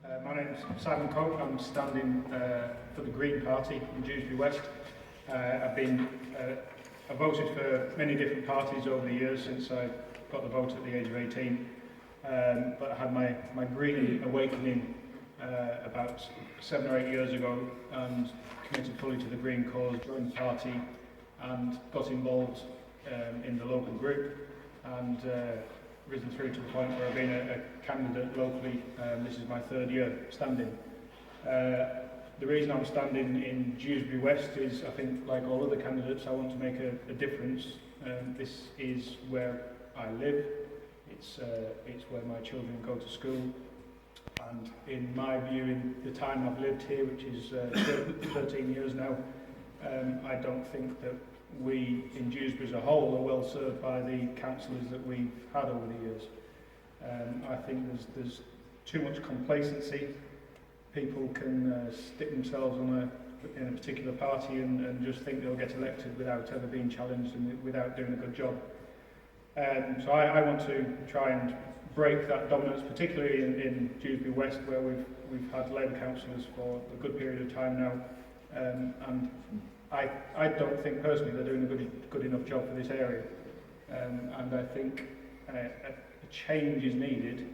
My name's Simon Cope. I'm standing for the Green Party in Dewsbury West. I've voted for many different parties over the years since I got the vote at the age of 18. But I had my green awakening about 7 or 8 years ago and committed fully to the Green cause, joined the party and got involved in the local group and risen through to the point where I've been a candidate locally. This is my 3rd year standing. The reason I'm standing in Dewsbury West is, I think, like all other candidates, I want to make a difference. This is where I live. It's where my children go to school. And in my view, in the time I've lived here, which is 13 years now, I don't think that we in Dewsbury as a whole are well served by the councillors that we've had over the years. I think there's too much complacency. People can stick themselves in a particular party and just think they'll get elected without ever being challenged and without doing a good job. So I want to try and break that dominance, particularly in Dewsbury West, where we've had Labour councillors for a good period of time now, and I don't think personally they're doing a good enough job for this area, and I think a change is needed,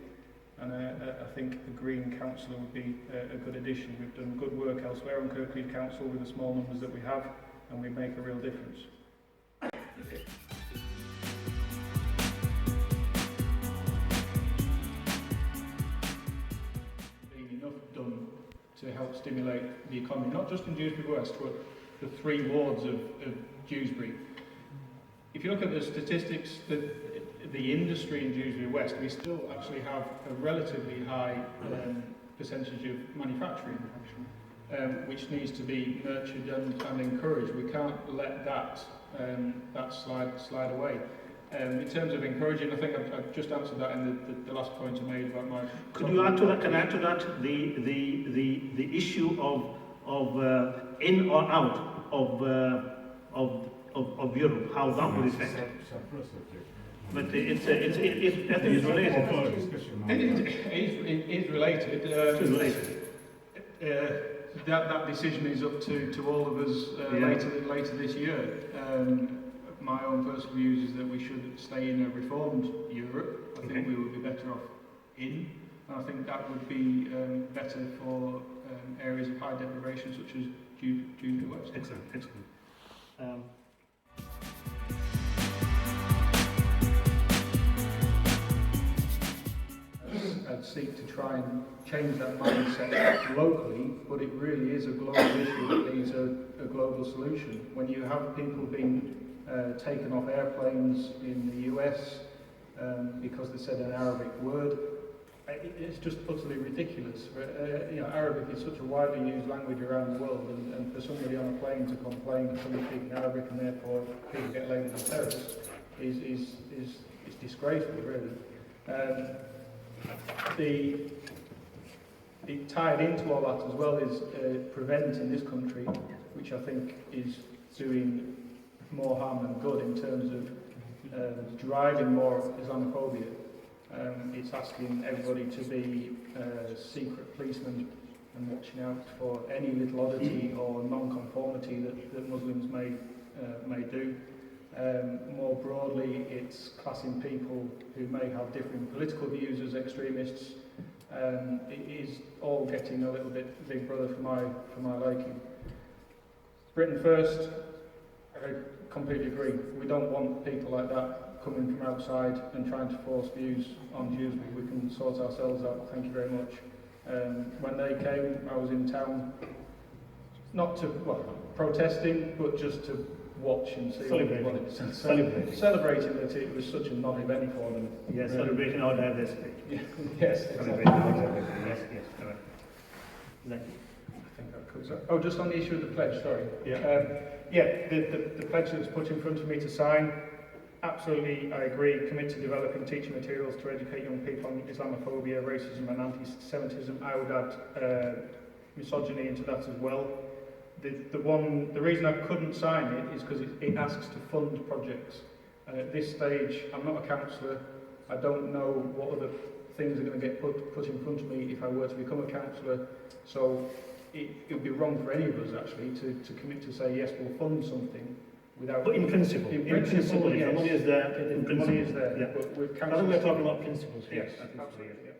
and I think the Green Councillor would be a good addition. We've done good work elsewhere on Kirklees Council with the small numbers that we have, and we make a real difference. To help stimulate the economy, not just in Dewsbury West, but the 3 wards of Dewsbury. If you look at the statistics, the industry in Dewsbury West, we still actually have a relatively high percentage of manufacturing, which needs to be nurtured and encouraged. We can't let that slide away. In terms of encouraging, I think I've just answered that in the last point I made about my... Could you add to that? Can I add to that the issue of in or out of Europe, how that would affect? But I think it's related. It is related. It is related. That decision is up to all of us later this year. My own personal views is that we should stay in a reformed Europe. I think we would be better off in. And I think that would be better for areas of high deprivation such as Dewsbury West. Excellent. I'd seek to try and change that mindset locally, but it really is a global issue that needs a global solution. When you have people being taken off airplanes in the US because they said an Arabic word, it's just utterly ridiculous. Arabic is such a widely used language around the world, and for somebody on a plane to complain that somebody speaking Arabic and therefore people get labelled as terrorists is disgraceful, really. Tied into all that as well is Prevent in this country, which I think is doing more harm than good in terms of driving more Islamophobia. It's asking everybody to be secret policemen and watching out for any little oddity or non-conformity that Muslims may do. More broadly, it's classing people who may have different political views as extremists. It is all getting a little bit Big Brother for my liking. Britain first. I completely agree. We don't want people like that coming from outside and trying to force views on Dewsbury. We can sort ourselves out. Thank you very much. When they came, I was in town, not to protesting, but just to watch and see what it was. Celebrating that it was such a non-event for them. Yes, really. Celebrating our diversity. Yes, exactly. Yes, correct. Exactly. I think that covers that. Oh, just on the issue of the pledge, sorry. Yeah. The pledge that's put in front of me to sign, absolutely, I agree. Commit to developing teaching materials to educate young people on Islamophobia, racism and anti-Semitism. I would add misogyny into that as well. The reason I couldn't sign it is because it asks to fund projects. And at this stage, I'm not a councillor. I don't know what other things are going to get put in front of me if I were to become a councillor. So it would be wrong for any of us actually to commit to say yes, we'll fund something without. But in principle, if yes. the money is there, In the money is principle, there. yeah. But with I think we're councillors, talking about principles here. yes, I think so, absolutely. yeah. Yeah.